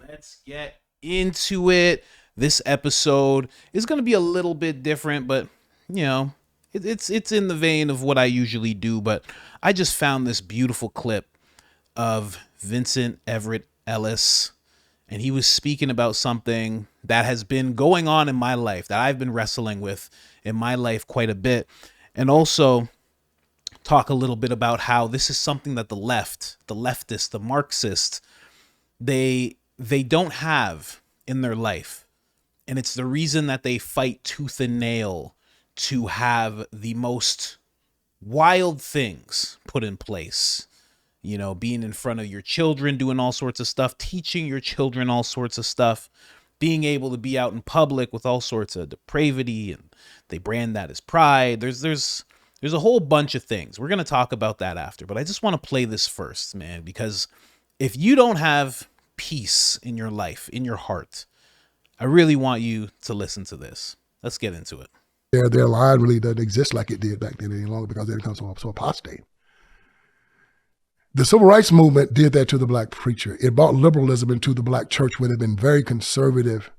Let's get into it. This episode is going to be a little bit different, but you know, it's in the vein of what I usually do. But I just found this beautiful clip of Vincent Everett Ellis, and he was speaking about something that has been going on in my life, that I've been wrestling with in my life quite a bit, and also talk a little bit about how this is something that the leftists, the Marxists, they don't have in their life. And it's the reason that they fight tooth and nail to have the most wild things put in place. You know, being in front of your children, doing all sorts of stuff, teaching your children all sorts of stuff, being able to be out in public with all sorts of depravity, and they brand that as pride. There's a whole bunch of things. We're going to talk about that after, but I just want to play this first, man, because if you don't have peace in your life, in your heart, I really want you to listen to this. Let's get into it. Their line really doesn't exist like it did back then any longer because they become so apostate. The civil rights movement did that to the black preacher. It brought liberalism into the black church, where they've been very conservative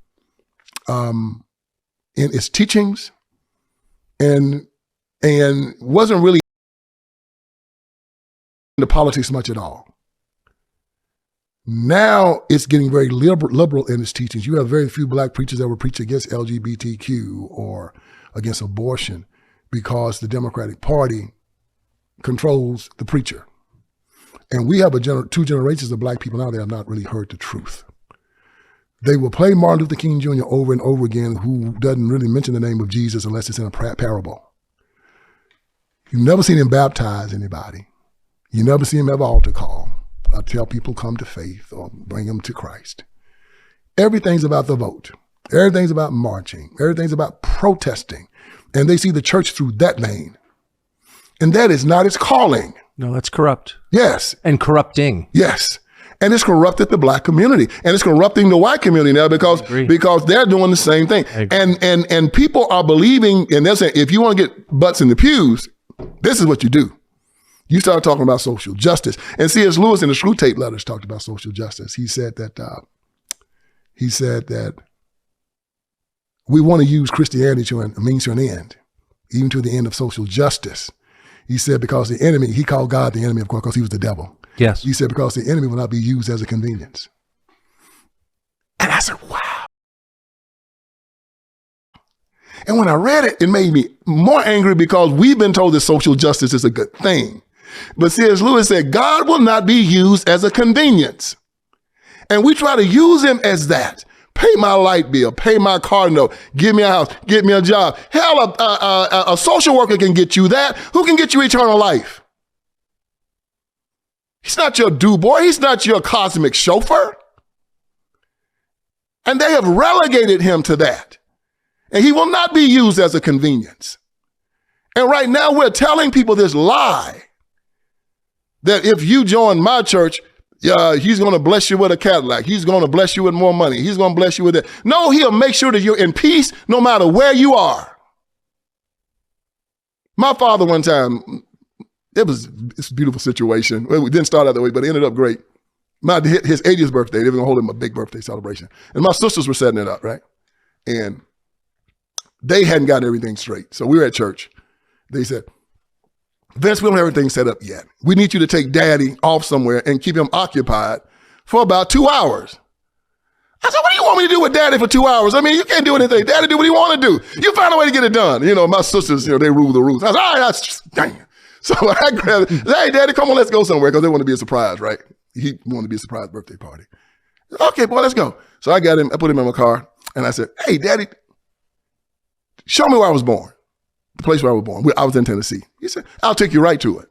in its teachings, and wasn't really into politics much at all. Now it's getting very liberal in its teachings. You have very few black preachers that will preach against LGBTQ or against abortion because the Democratic Party controls the preacher. And we have two generations of black people now that have not really heard the truth. They will play Martin Luther King Jr. over and over again, who doesn't really mention the name of Jesus unless it's in a parable. You've never seen him baptize anybody. You never see him have an altar call. I tell people come to faith or bring them to Christ. Everything's about the vote. Everything's about marching. Everything's about protesting. And they see the church through that vein. And that is not its calling. No, that's corrupt. Yes. And corrupting. Yes. And it's corrupted the black community. And it's corrupting the white community now because they're doing the same thing. And people are believing, and they're saying, if you want to get butts in the pews, this is what you do. You start talking about social justice. And C.S. Lewis in the Screw Tape Letters talked about social justice. He said that we want to use Christianity to a means to an end, even to the end of social justice. He said because the enemy, he called God the enemy, of course, because he was the devil. Yes. He said because the enemy will not be used as a convenience. And I said, wow. And when I read it, it made me more angry because we've been told that social justice is a good thing. But C.S. Lewis said, God will not be used as a convenience. And we try to use him as that. Pay my light bill, pay my car note, give me a house, get me a job. Hell, a social worker can get you that. Who can get you eternal life? He's not your do-boy. He's not your cosmic chauffeur. And they have relegated him to that. And he will not be used as a convenience. And right now we're telling people this lie that if you join my church, he's going to bless you with a Cadillac. He's going to bless you with more money. He's going to bless you with that. No, he'll make sure that you're in peace no matter where you are. My father one time, it's a beautiful situation. Well, we didn't start out that way, but it ended up great. His 80th birthday, they were going to hold him a big birthday celebration. And my sisters were setting it up, right? And they hadn't got everything straight. So we were at church. They said, Vince, we don't have everything set up yet. We need you to take Daddy off somewhere and keep him occupied for about 2 hours. I said, what do you want me to do with Daddy for 2 hours? I mean, you can't do anything. Daddy do what he want to do. You find a way to get it done. You know, my sisters, they rule the rules. I said, all right, that's dang. So I grabbed it. Hey, Daddy, come on, let's go somewhere because they want to be a surprise, right? He wanted to be a surprise birthday party. Okay, boy, let's go. So I got him, I put him in my car, and I said, hey, Daddy, show me where I was born. The place where I was born. I was in Tennessee. He said, I'll take you right to it.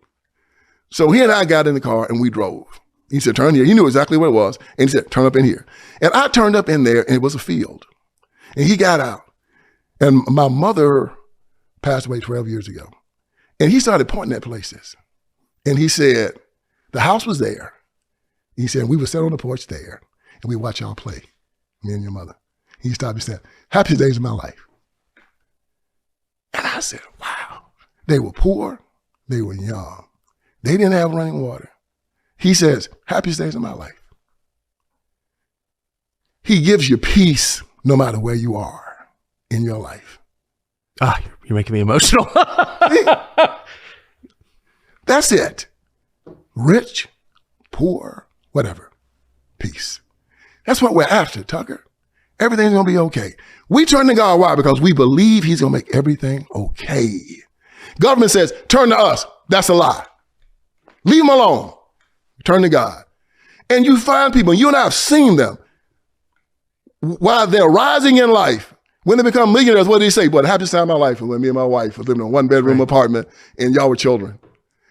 So he and I got in the car and we drove. He said, turn here. He knew exactly where it was. And he said, turn up in here. And I turned up in there and it was a field. And he got out. And my mother passed away 12 years ago. And he started pointing at places. And he said, the house was there. He said, we would sit on the porch there and we watch y'all play, me and your mother. He stopped and said, happiest days of my life. And I said, wow, they were poor, they were young. They didn't have running water. He says, happiest days of my life. He gives you peace no matter where you are in your life. Ah, you're making me emotional. That's it. Rich, poor, whatever. Peace. That's what we're after, Tucker. Everything's going to be okay. We turn to God. Why? Because we believe he's going to make everything okay. Government says, turn to us. That's a lie. Leave them alone. Turn to God. And you find people, you and I have seen them, while they're rising in life, when they become millionaires, what do they say? Boy, the happiest time of my life was when me and my wife were living in a one-bedroom apartment and y'all were children.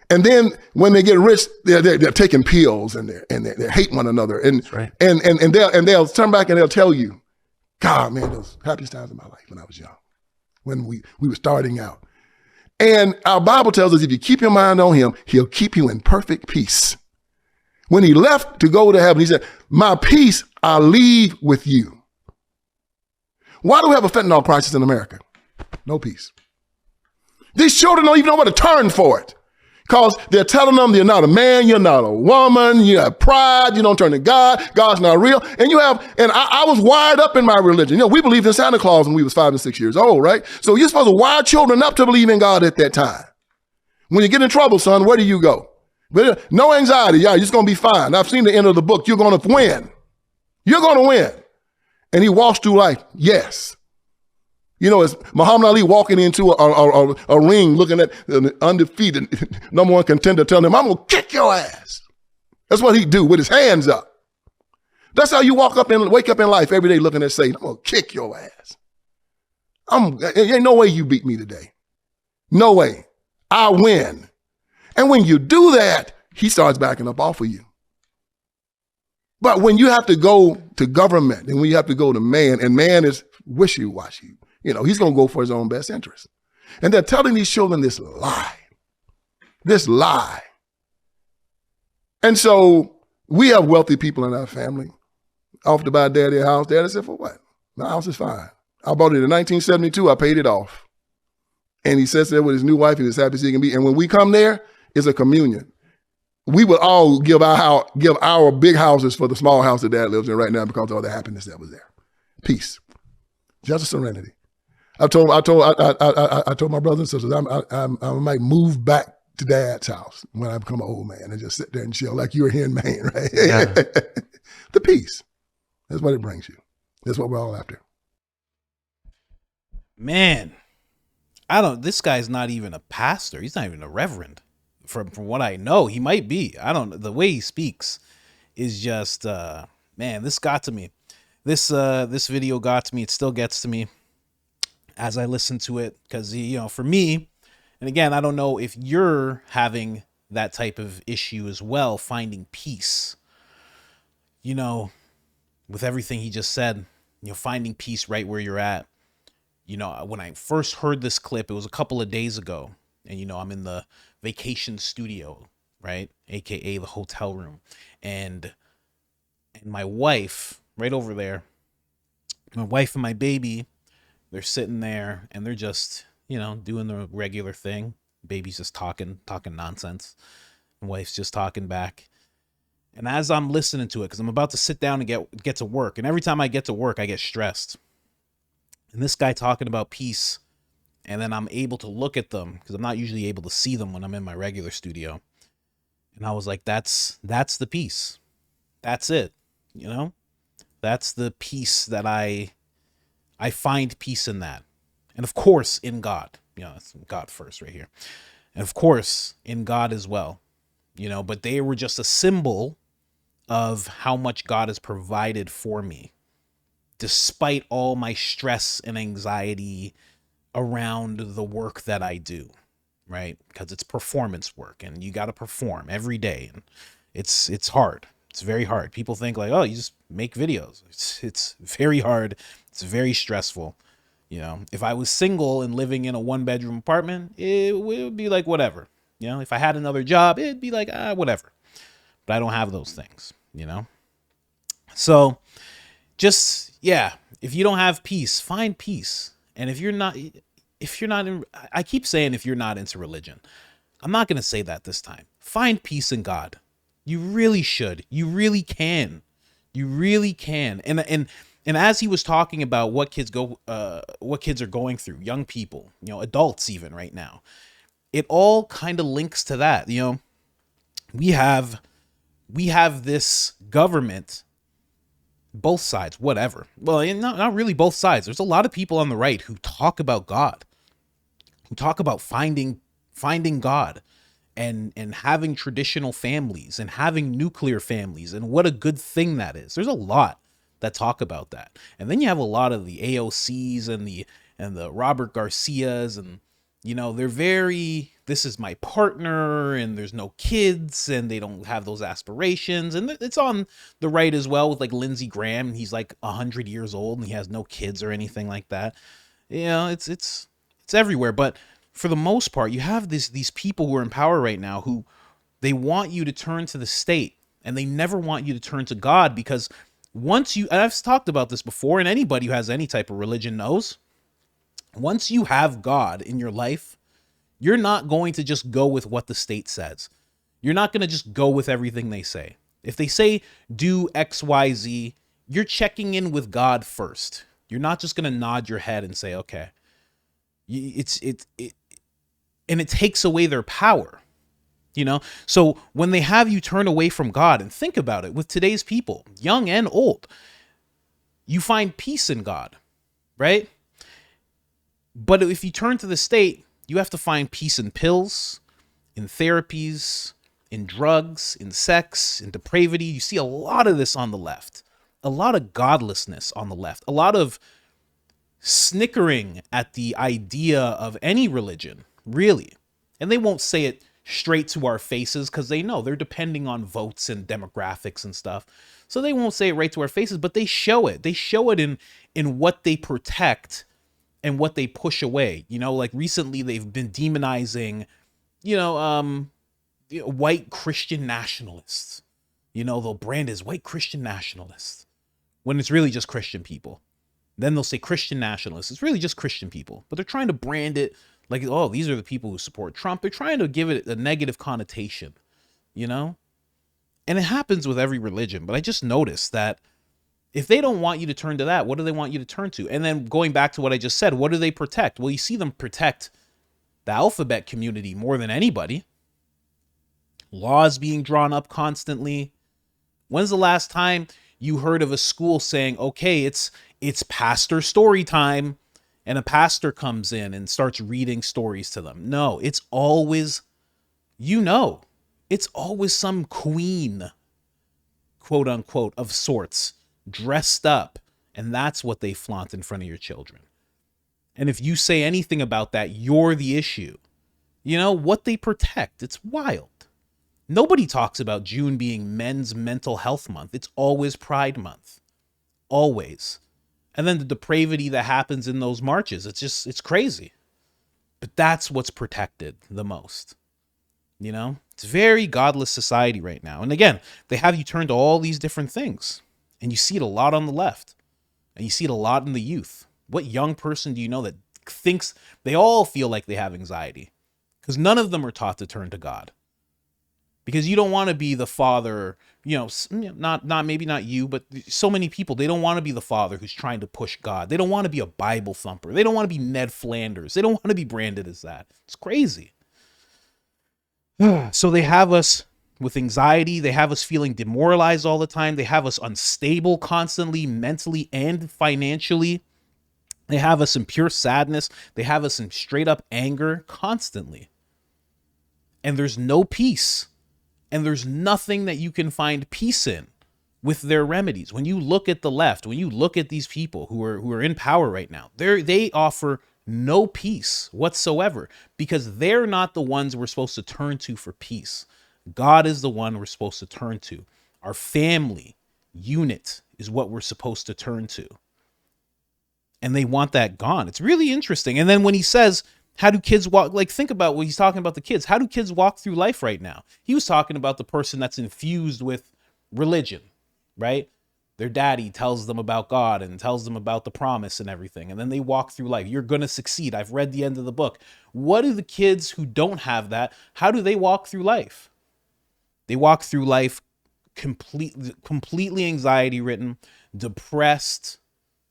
And then when they get rich, they're taking pills and they hate one another. And they'll turn back and they'll tell you, God, man, those happiest times of my life when I was young, when we were starting out. And our Bible tells us if you keep your mind on him, he'll keep you in perfect peace. When he left to go to heaven, he said, my peace I leave with you. Why do we have a fentanyl crisis in America? No peace. These children don't even know where to turn for it. Because they're telling them you're not a man, you're not a woman, you have pride, you don't turn to God, God's not real. And I was wired up in my religion. You know, we believed in Santa Claus when we was 5 and 6 years old, right? So you're supposed to wire children up to believe in God at that time. When you get in trouble, son, where do you go? No anxiety, you're just going to be fine. I've seen the end of the book. You're going to win. You're going to win. And he walks through life, yes. You know, it's Muhammad Ali walking into a ring looking at the undefeated number one contender telling him, I'm going to kick your ass. That's what he do with his hands up. That's how you wake up in life every day looking at Satan. I'm going to kick your ass. Ain't no way you beat me today. No way. I win. And when you do that, he starts backing up off of you. But when you have to go to government and when you have to go to man, and man is wishy-washy, you know, he's going to go for his own best interest. And they're telling these children this lie. And so we have wealthy people in our family. I offered to buy daddy a house. Daddy said, for what? My house is fine. I bought it in 1972. I paid it off. And he sits there with his new wife and as happy as he can be. And when we come there, it's a communion. We would all give our big houses for the small house that dad lives in right now because of all the happiness that was there. Peace. Just a serenity. I told my brothers and sisters, I might move back to dad's house when I become an old man and just sit there and chill like you're here in Maine, right? Yeah. The peace. That's what it brings you. That's what we're all after. Man, this guy's not even a pastor. He's not even a reverend. From what I know, he might be. I don't know. The way he speaks is just, man, this got to me. This video got to me. It still gets to me as I listen to it, because, you know, for me, and again, I don't know if you're having that type of issue as well, finding peace, you know, with everything he just said, you know, finding peace right where you're at. You know, when I first heard this clip, it was a couple of days ago, and, you know, I'm in the vacation studio, right? AKA the hotel room. And my wife, right over there, my wife and my baby, they're sitting there and they're just, you know, doing the regular thing. Baby's just talking nonsense. My wife's just talking back. And as I'm listening to it, because I'm about to sit down and get to work, and every time I get to work, I get stressed. And this guy talking about peace, and then I'm able to look at them, because I'm not usually able to see them when I'm in my regular studio. And I was like, that's the peace. That's it, you know? That's the peace that I find peace in that. And of course, in God. You know, that's God first right here. And of course, in God as well. You know, but they were just a symbol of how much God has provided for me, despite all my stress and anxiety around the work that I do, right? Because it's performance work and you got to perform every day. And it's hard. It's very hard. People think like, oh, you just make videos. It's very hard. It's very stressful. You know, if I was single and living in a 1-bedroom apartment, it would be like whatever. You know, if I had another job, it'd be like, whatever. But I don't have those things, you know? So just, yeah, if you don't have peace, find peace. And if you're not I keep saying if you're not into religion, I'm not going to say that this time. Find peace in God. You really should. You really can. You really can. And as he was talking about what kids are going through, young people, adults even right now, it all kind of links to that. We have this government, both sides, whatever. Well, not really both sides. There's a lot of people on the right who talk about God, who talk about finding God, and having traditional families and having nuclear families, and what a good thing that is. There's a lot that talk about that. And then you have a lot of the AOCs and the Robert Garcias, and they're very, this is my partner, and there's no kids, and they don't have those aspirations. And it's on the right as well, with like Lindsey Graham, and he's like 100 years old and he has no kids or anything like that. It's everywhere. But for the most part, you have these people who are in power right now who they want you to turn to the state, and they never want you to turn to God, because once you, and I've talked about this before, and anybody who has any type of religion knows, once you have God in your life, you're not going to just go with what the state says. You're not going to just go with everything they say. If they say do X, Y, Z, you're checking in with God first. You're not just going to nod your head and say, okay. And it takes away their power. So when they have you turn away from God, and think about it with today's people, young and old, you find peace in God, right? But if you turn to the state, you have to find peace in pills, in therapies, in drugs, in sex, in depravity. You see a lot of this on the left, a lot of godlessness on the left, a lot of snickering at the idea of any religion, really. And they won't say it straight to our faces, because they know they're depending on votes and demographics and stuff. So they won't say it right to our faces, but they show it. They show it in what they protect and what they push away. Like recently they've been demonizing, white Christian nationalists. They'll brand as white Christian nationalists when it's really just Christian people. Then they'll say Christian nationalists. It's really just Christian people, but they're trying to brand it like, oh, these are the people who support Trump. They're trying to give it a negative connotation, And it happens with every religion. But I just noticed that if they don't want you to turn to that, what do they want you to turn to? And then going back to what I just said, what do they protect? Well, you see them protect the alphabet community more than anybody. Laws being drawn up constantly. When's the last time you heard of a school saying, okay, it's pastor story time, and a pastor comes in and starts reading stories to them? No, it's always, it's always some queen, quote unquote, of sorts, dressed up, and that's what they flaunt in front of your children. And if you say anything about that, you're the issue. What they protect, it's wild. Nobody talks about June being Men's Mental Health Month. It's always Pride Month. Always. And then the depravity that happens in those marches, it's crazy. But that's what's protected the most. It's a very godless society right now. And again, they have you turn to all these different things. And you see it a lot on the left. And you see it a lot in the youth. What young person do you know that thinks they all feel like they have anxiety? Because none of them are taught to turn to God. Because you don't want to be the father, maybe not you, but so many people, they don't want to be the father who's trying to push God. They don't want to be a Bible thumper. They don't want to be Ned Flanders. They don't want to be branded as that. It's crazy. So they have us with anxiety. They have us feeling demoralized all the time. They have us unstable constantly, mentally and financially. They have us in pure sadness. They have us in straight up anger constantly. And there's no peace. And there's nothing that you can find peace in with their remedies. When you look at the left, when you look at these people who are in power right now, they offer no peace whatsoever, because they're not the ones we're supposed to turn to for peace. God is the one we're supposed to turn to. Our family unit is what we're supposed to turn to. And they want that gone. It's really interesting. And then when he says, how do kids walk? Like, think about what he's talking about the kids. How do kids walk through life right now? He was talking about the person that's infused with religion, right? Their daddy tells them about God and tells them about the promise and everything. And then they walk through life. You're going to succeed. I've read the end of the book. What do the kids who don't have that, how do they walk through life? They walk through life completely anxiety ridden, depressed,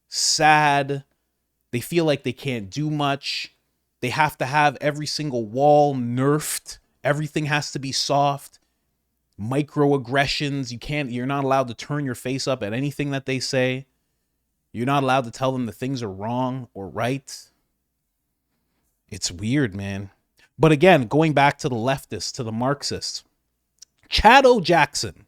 sad. They feel like they can't do much. They have to have every single wall nerfed. Everything has to be soft. Microaggressions. You're not allowed to turn your face up at anything that they say. You're not allowed to tell them that things are wrong or right. It's weird, man. But again, going back to the leftists, to the Marxists, Chad O. Jackson.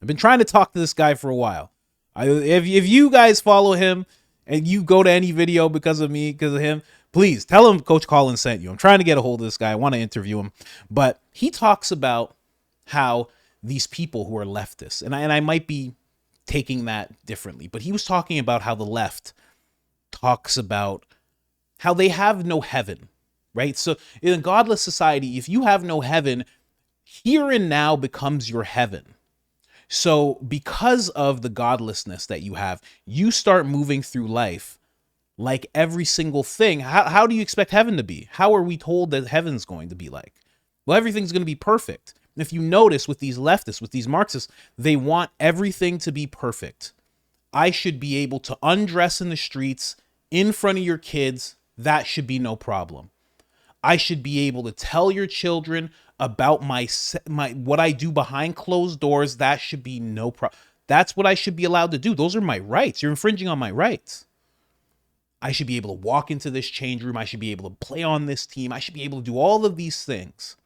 I've been trying to talk to this guy for a while. If you guys follow him and you go to any video because of me, because of him, please tell him Coach Colin sent you. I'm trying to get a hold of this guy. I want to interview him. But he talks about how these people who are leftists, and I might be taking that differently, but he was talking about how the left talks about how they have no heaven, right? So in a godless society, if you have no heaven, here and now becomes your heaven. So because of the godlessness that you have, you start moving through life like every single thing. How do you expect heaven to be? How are we told that heaven's going to be like? Well, everything's going to be perfect. And if you notice with these leftists, with these Marxists, they want everything to be perfect. I should be able to undress in the streets in front of your kids. That should be no problem. I should be able to tell your children about my what I do behind closed doors. That should be no problem. That's what I should be allowed to do. Those are my rights. You're infringing on my rights. I should be able to walk into this change room. I should be able to play on this team. I should be able to do all of these things.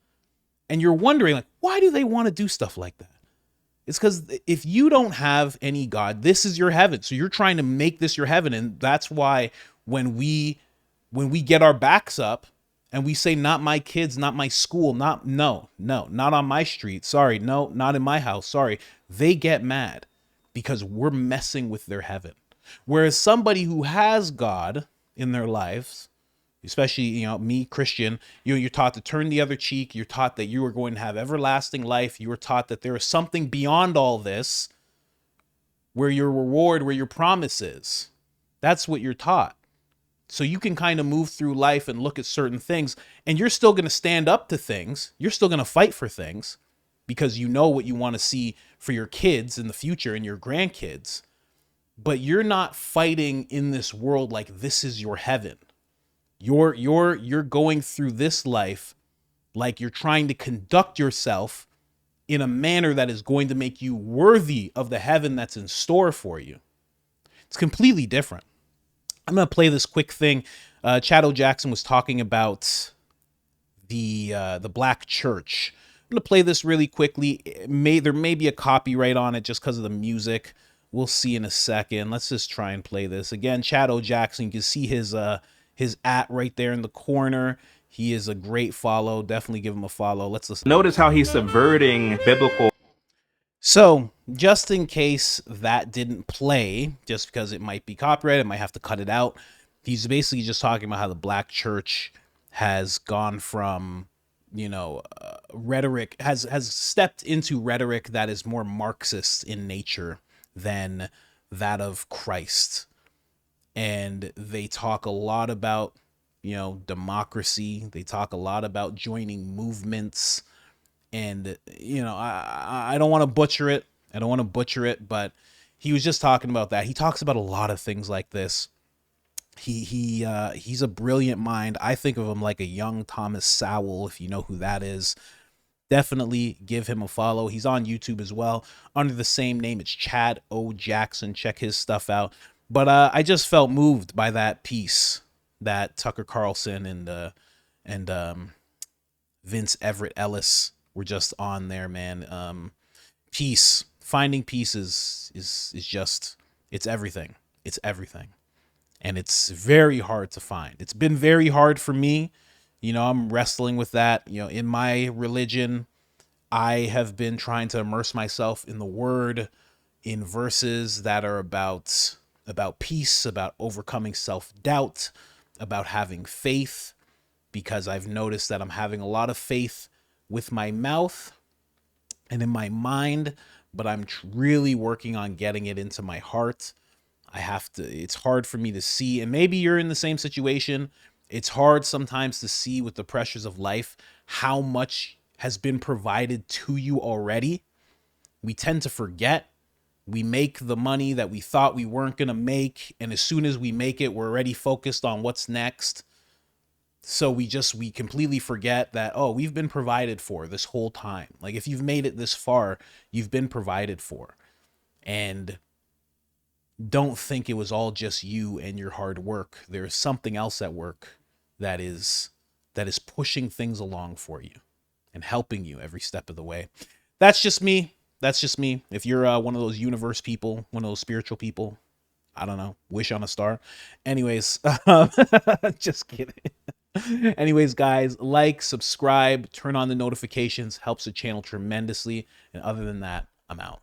And you're wondering, like, why do they want to do stuff like that? It's because if you don't have any God, this is your heaven. So you're trying to make this your heaven. And that's why when we get our backs up and we say, not my kids, not my school, not on my street. Sorry, no, not in my house. Sorry. They get mad because we're messing with their heaven. Whereas somebody who has God in their lives, especially, me, Christian, you're taught to turn the other cheek. You're taught that you are going to have everlasting life. You are taught that there is something beyond all this where your reward, where your promise is. That's what you're taught. So you can kind of move through life and look at certain things, and you're still going to stand up to things. You're still going to fight for things because you know what you want to see for your kids in the future and your grandkids. But you're not fighting in this world like this is your heaven. You're going through this life like you're trying to conduct yourself in a manner that is going to make you worthy of the heaven that's in store for you. It's completely different. I'm going to play this quick thing. Chad O. Jackson was talking about the black church. I'm going to play this really quickly. There may be a copyright on it just because of the music. We'll see in a second. Let's just try and play this. Again, Chad O. Jackson, you can see his @ right there in the corner. He is a great follow. Definitely give him a follow. Let's listen. Notice how he's subverting biblical. So just in case that didn't play, just because it might be copyrighted, I might have to cut it out. He's basically just talking about how the black church has gone from, rhetoric, has stepped into rhetoric that is more Marxist in nature than that of Christ. And they talk a lot about, democracy. They talk a lot about joining movements. And, I don't want to butcher it. But he was just talking about that. He talks about a lot of things like this. He's a brilliant mind. I think of him like a young Thomas Sowell, if you know who that is. Definitely give him a follow. He's on YouTube as well under the same name. It's Chad O. Jackson. Check his stuff out. But I just felt moved by that piece that Tucker Carlson and Vince Everett Ellis were just on there, man. Finding peace is just, it's everything. It's everything. And it's very hard to find. It's been very hard for me. I'm wrestling with that. In my religion, I have been trying to immerse myself in the word, in verses that are about peace, about overcoming self-doubt, about having faith, because I've noticed that I'm having a lot of faith with my mouth and in my mind, but I'm really working on getting it into my heart. It's hard for me to see, and maybe you're in the same situation. It's hard sometimes to see with the pressures of life how much has been provided to you already, we tend to forget. We make the money that we thought we weren't going to make, and as soon as we make it, we're already focused on what's next. So we completely forget that, oh, we've been provided for this whole time. Like, if you've made it this far, you've been provided for. And don't think it was all just you and your hard work. There's something else at work that is pushing things along for you and helping you every step of the way. That's just me. If you're one of those universe people, one of those spiritual people, I don't know, wish on a star. Anyways, just kidding. Anyways, guys, like, subscribe, turn on the notifications, helps the channel tremendously. And other than that, I'm out.